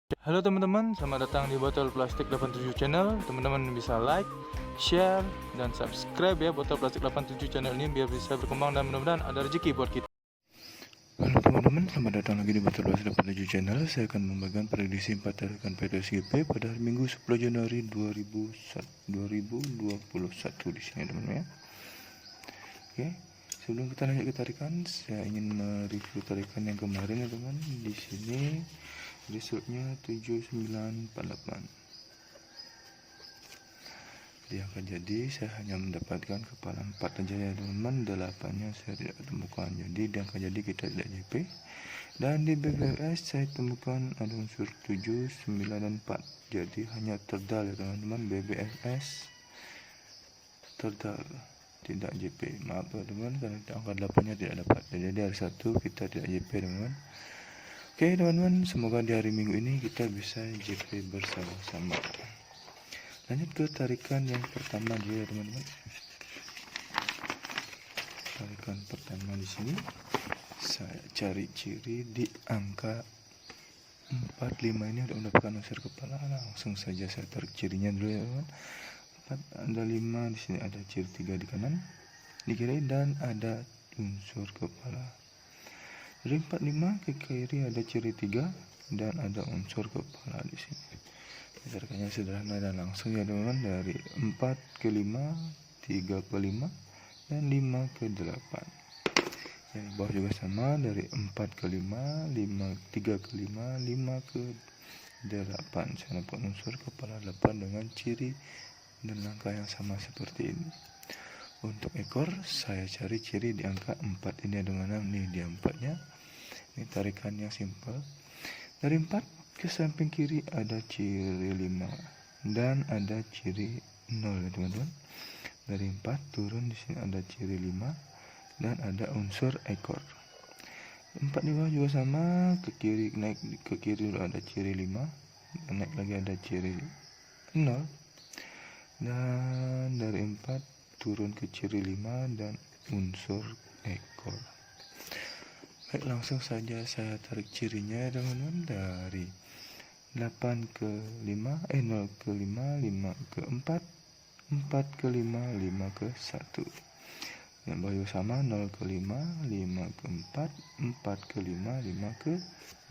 Halo teman-teman, selamat datang di Botol Plastik 87 Channel. Teman-teman bisa like, share, dan subscribe ya Botol Plastik 87 Channel ini biar bisa berkembang dan mudah-mudahan ada rezeki buat kita. Halo teman-teman, selamat datang lagi di Botol Plastik 87 Channel. Saya akan membagikan prediksi 4 tarikan PTSGP pada hari Minggu 10 Januari 2021 di sini teman-teman ya. Oke, sebelum kita lanjut ke tarikan, saya ingin mereview tarikan yang kemarin ya teman. Di sini resultnya 7948. Di angka jadi saya hanya mendapatkan kepala 4 saja ya teman-teman, 8-nya saya tidak temukan. Jadi di angka jadi kita tidak JP. Dan di BBS saya temukan ada unsur 7, 9, dan 4. Jadi hanya terdal ya teman-teman, BBS terdal, tidak JP. Maaf ya teman, karena angka 8-nya tidak dapat. Jadi hari Sabtu kita tidak JP teman-teman. Oke teman-teman, semoga di hari Minggu ini kita bisa JP bersama-sama. Lanjut ke tarikan yang pertama dia teman-teman. Tarikan pertama di sini saya cari ciri di angka 45 ini udah mendapatkan unsur kepala. Langsung saja saya tarik cirinya dulu ya teman-teman. 4 ada 5 di sini, ada ciri 3 di kanan, di kiri, dan ada unsur kepala. Dari 45 ke kiri ada ciri 3 dan ada unsur kepala di sini. Tarikannya sederhana dan langsung ya teman-teman, dari 4 ke 5, 3 ke 5, dan 5 ke 8. Yang bawah juga sama, dari 4 ke 5, 3 ke 5, 5 ke 8. Saya dapat unsur kepala 8 dengan ciri dan langkah yang sama seperti ini. Untuk ekor saya cari ciri di angka 4 ini ada mana nih, di 4-nya. Ini tarikan yang simple. Dari 4 ke samping kiri ada ciri 5 dan ada ciri 0 ya teman-teman. Dari 4 turun di sini ada ciri 5 dan ada unsur ekor. 4 di bawah juga sama, ke kiri naik ke kiri ada ciri 5, naik lagi ada ciri 0. Dan dari 4 turun ke ciri 5 dan unsur ekor. Baik, langsung saja saya tarik cirinya teman-teman. Dari 8 ke 5, 0 ke 5, 5 ke 4, 4 ke 5, 5 ke 1. Yang bawah sama, 0 ke 5, 5 ke 4, 4 ke 5, 5 ke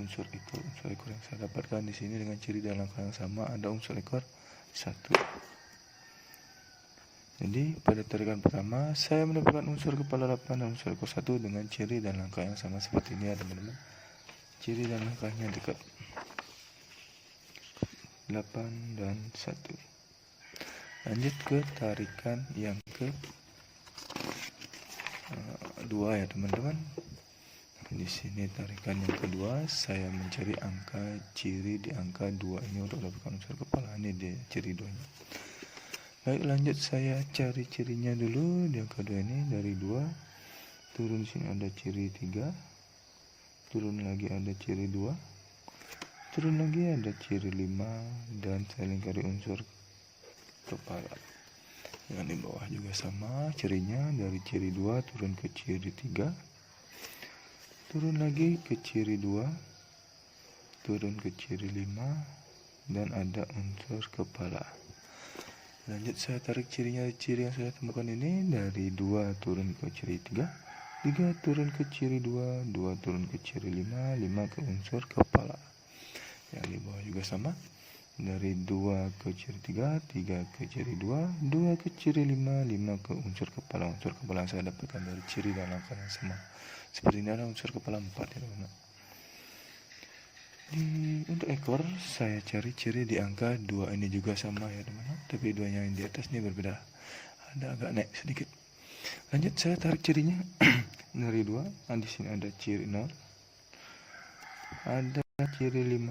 unsur ekor. Unsur ekor yang saya dapatkan di sini dengan ciri dan langkah yang sama, ada unsur ekor 1. Jadi pada tarikan pertama saya mendapatkan unsur kepala 8 dan unsur ekor 1 dengan ciri dan langkah yang sama seperti ini ya teman-teman. Ciri dan langkahnya dekat, 8 dan 1. Lanjut ke tarikan yang ke 2 ya teman-teman. Di sini tarikan yang kedua saya mencari angka ciri di angka 2 ini untuk mendapatkan unsur kepala. Ini dia ciri 2-nya. Baik, lanjut saya cari cirinya dulu. Di angka 2 ini dari 2 turun di sini ada ciri 3, turun lagi ada ciri 2, turun lagi ada ciri 5, dan saya lingkari unsur kepala. Yang di bawah juga sama cirinya, dari ciri 2 turun ke ciri 3, turun lagi ke ciri 2, turun ke ciri 5, dan ada unsur kepala. Lanjut saya tarik cirinya, ciri yang saya temukan ini dari 2 turun ke ciri 3, 3 turun ke ciri 2, 2 turun ke ciri 5, 5 ke unsur kepala. Yang di bawah juga sama, dari 2 ke ciri 3, 3 ke ciri 2, 2 ke ciri 5, 5 ke unsur kepala. Unsur kepala yang saya dapatkan dari ciri dan langkah yang sama. Seperti ini ada unsur kepala 4 ya teman-teman. Untuk ekor saya cari ciri di angka 2 ini juga sama ya teman-teman, tapi 2-nya yang di atas ini berbeda, ada agak naik sedikit. Lanjut saya tarik cirinya. Dari 2, di sini ada ciri 0, ada ciri 5,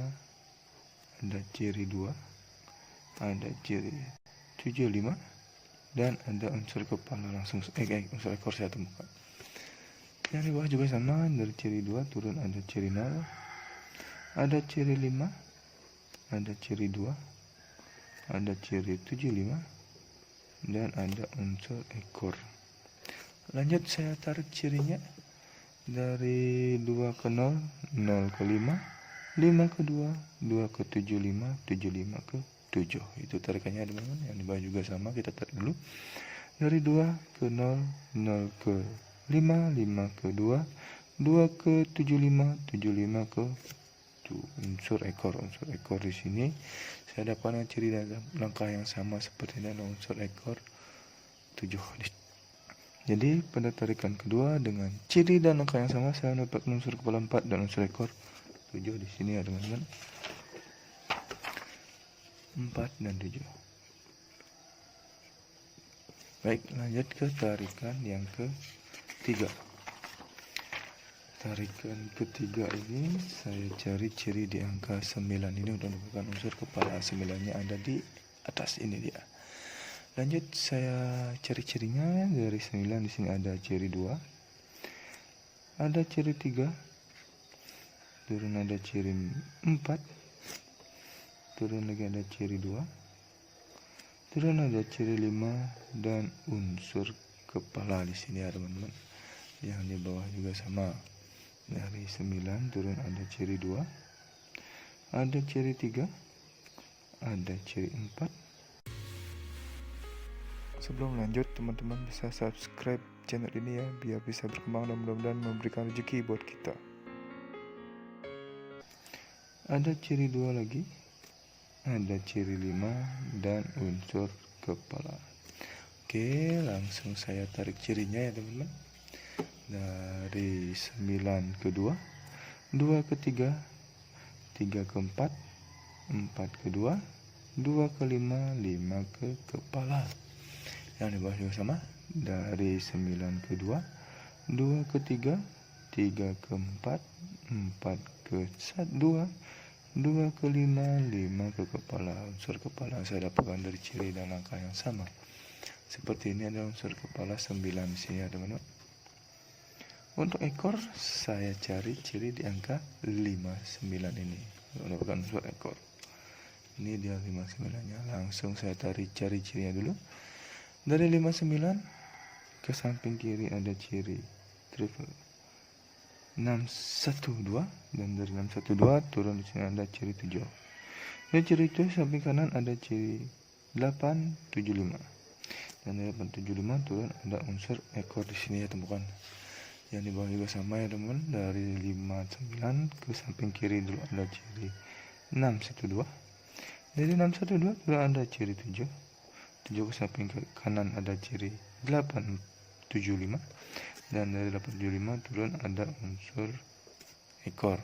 ada ciri 2, ada ciri 7, 5, dan ada unsur kepala langsung unsur ekor saya temukan. Yang di bawah juga sama, dari ciri 2 turun ada ciri 0, ada ciri 5, ada ciri 2, ada ciri 7, 5, dan ada unsur ekor. Lanjut saya tarik cirinya. Dari 2 ke 0, 0 ke 5, 5 ke 2, 2 ke 7, 5, 7, 5 ke 7. Itu tarikannya teman-teman. Yang di bawah juga sama, kita tarik dulu. Dari 2 ke 0, 0 ke 5, 5 ke 2, 2 ke 75, 75 ke unsur ekor di sini saya dapatkan ciri dalam langkah yang sama seperti dalam unsur ekor 7. Jadi pada tarikan kedua dengan ciri dan langkah yang sama saya mendapatkan unsur kepala 4 dan unsur ekor 7 di sini ya teman-teman. 4 dan 7. Baik, lanjut ke tarikan yang ketiga. Tarikan ketiga ini saya cari ciri di angka 9 ini untuk mendapatkan unsur kepala 9-nya ada di atas ini dia. Lanjut saya cari cirinya. Dari 9 di sini ada ciri 2. Ada ciri 3. Turun ada ciri 4. Turun lagi ada ciri 2. Turun ada ciri 5 dan unsur kepala di sini ya teman-teman. Yang di bawah juga sama. Dari 9 turun ada ciri 2, ada ciri 3, ada ciri 4. Sebelum lanjut, teman-teman bisa subscribe channel ini ya, biar bisa berkembang dan mudah-mudahan memberikan rezeki buat kita. Ada ciri 2 lagi, ada ciri 5 dan unsur kepala. Oke, langsung saya tarik cirinya ya teman-teman. Dari 9 ke 2, 2 ke 3, 3 ke 4, 4 ke 2, 2 ke 5, 5 ke kepala. Yang di bawah juga sama. Dari 9 ke 2, 2 ke 3, 3 ke 4, 4 ke 2, 2 ke 5, 5 ke kepala. Unsur kepala saya dapatkan dari ciri dan angka yang sama. Seperti ini ada unsur kepala 9 di sini ya teman-teman. Untuk ekor saya cari ciri di angka 59 ini. Mendapatkan unsur ekor. Ini dia 59-nya. Langsung saya cari cirinya dulu. Dari 59 ke samping kiri ada ciri triple 612 dan dari 612 turun di sini ada ciri 7. Dan ciri itu samping kanan ada ciri 875. Dan dari 875 turun ada unsur ekor di sini ya temukan. Yang di bawah juga sama ya teman. Dari 59 ke samping kiri dulu ada ciri 612. Dari 612 dulu ada ciri 7. 7 ke samping ke kanan ada ciri 875. Dan dari 875 turun ada unsur ekor.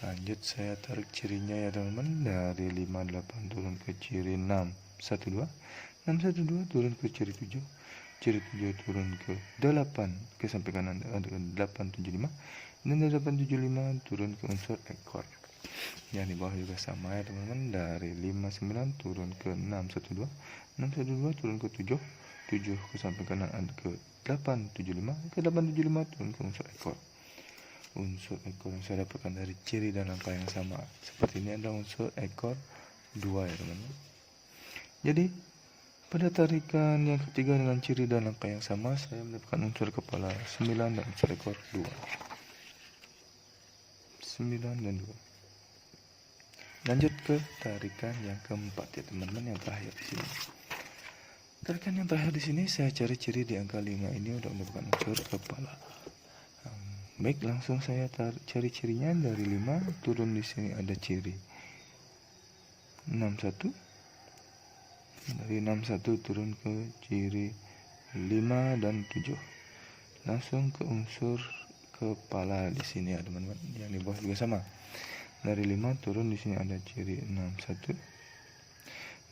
Lanjut saya tarik cirinya ya teman-teman. Dari 58 turun ke ciri 612. 612 turun ke ciri 7. Ciri 7 turun ke 8 ke samping kanan ada 875. Dan dari 875 turun ke unsur ekor. Yang di bawah juga sama ya teman-teman. Dari 59 turun ke 612. 612 turun ke 7. 7 ke samping kanan ada ke 875. Ke 875 turun ke unsur ekor. Unsur ekor yang saya dapatkan dari ciri dan angka yang sama. Seperti ini ada unsur ekor 2 ya teman-teman. Jadi pada tarikan yang ketiga dengan ciri dan angka yang sama, saya mendapatkan unsur kepala 9 dan unsur ekor 2. 9 dan 2. Lanjut ke tarikan yang keempat ya teman-teman, yang terakhir di sini. Tarikan yang terakhir di sini saya cari ciri di angka 5 ini untuk mendapatkan unsur kepala. Baik, langsung saya cari cirinya. Dari 5 turun di sini ada ciri 61. Dari 61 turun ke ciri 5 dan 7. Langsung ke unsur kepala di sini ya teman-teman. Yang di bawah juga sama. Dari 5 turun di sini ada ciri 61.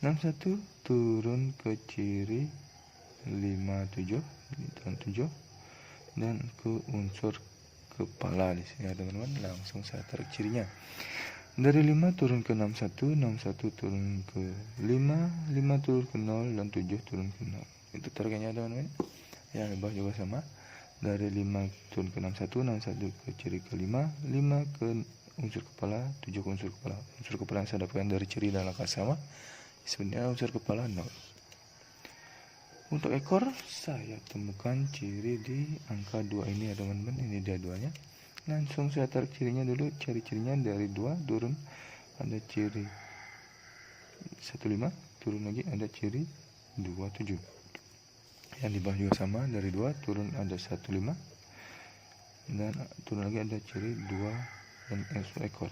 61 turun ke ciri 57, dan 7 dan ke unsur kepala di sini ya teman-teman. Langsung saya tarik cirinya. Dari 5 turun ke 61, 61 turun ke 5, 5 turun ke 0, dan 7 turun ke 0. Itu tarikannya teman-teman. Yang di bawah juga sama. Dari 5 turun ke 61, 61 ke ciri ke 5, 5 ke unsur kepala, 7 ke unsur kepala. Unsur kepala yang saya dapatkan dari ciri dan angka sama. Sebenarnya unsur kepala 0. Untuk ekor saya temukan ciri di angka 2 ini ya teman-teman. Ini dia 2-nya. Langsung saya tarik cirinya dulu. Cari cirinya dari 2 turun ada ciri 15, turun lagi ada ciri 27. Yang di bawah juga sama, dari 2 turun ada 15, dan turun lagi ada ciri 2 dan unsur ekor.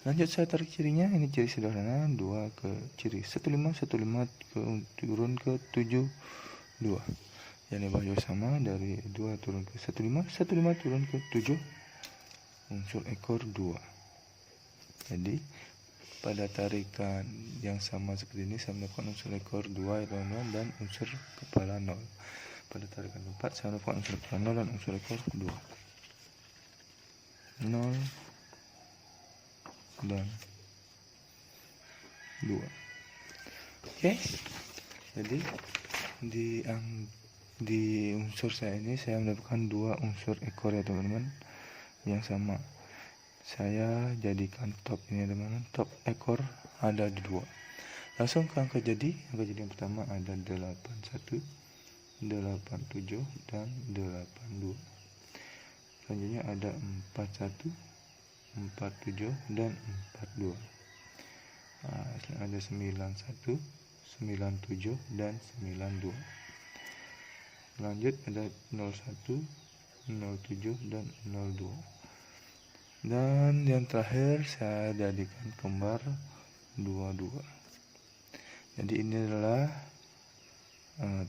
Lanjut saya tarik cirinya. Ini ciri sederhana, 2 ke ciri 15 ke turun ke 7, 2. Yang di bawah juga sama, dari 2 turun ke 15 turun ke 7, unsur ekor 2. Jadi pada tarikan yang sama seperti ini saya melakukan unsur ekor 2 ya teman-teman, dan unsur kepala 0. Pada tarikan 4 saya melakukan unsur kepala 0 dan unsur ekor 2. 0 dan 2. Oke. Jadi di unsur saya ini saya mendapatkan 2 unsur ekor ya teman-teman yang sama. Saya jadikan top ini teman-teman, top ekor ada di 2. Langsung ke angka jadi. Angka jadi yang pertama ada 81, 87 dan 82. Selanjutnya ada 41, 47 dan 42. Ada 91, 97 dan 92. Lanjut ada 01, 07 dan 02. Dan yang terakhir saya jadikan kembar 22. Jadi ini adalah 13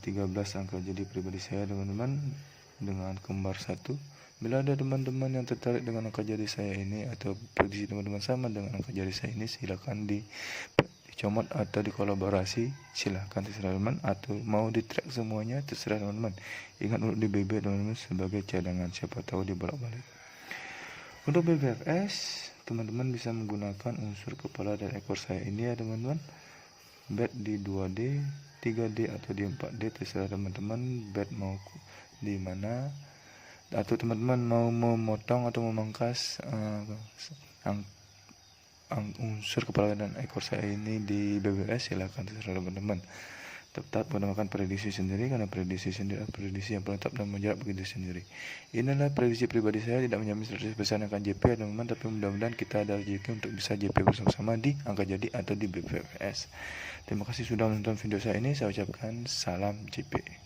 angka jadi pribadi saya teman-teman dengan kembar 1. Bila ada teman-teman yang tertarik dengan angka jadi saya ini atau prediksi teman-teman sama dengan angka jadi saya ini, silakan dicomot atau dikolaborasi, silakan terserah teman, atau mau di track semuanya terserah teman-teman. Ingat untuk di BB teman-teman sebagai cadangan, siapa tahu dibolak-balik. Untuk BBFS teman-teman bisa menggunakan unsur kepala dan ekor saya ini ya teman-teman. Bet di 2D, 3D atau di 4D terserah teman-teman. Bet mau di mana, atau teman-teman mau memotong atau memangkas unsur kepala dan ekor saya ini di BBS, silakan terserah teman-teman. Tetap menggunakan prediksi sendiri, karena prediksi sendiri adalah prediksi yang paling tetap dan menjarak bagi diri sendiri. Inilah prediksi pribadi saya, tidak menjamin 100% akan JP teman-teman, tapi mudah-mudahan kita ada rezeki untuk bisa JP bersama-sama di angka jadi atau di BPS. Terima kasih sudah menonton video saya ini. Saya ucapkan salam JP.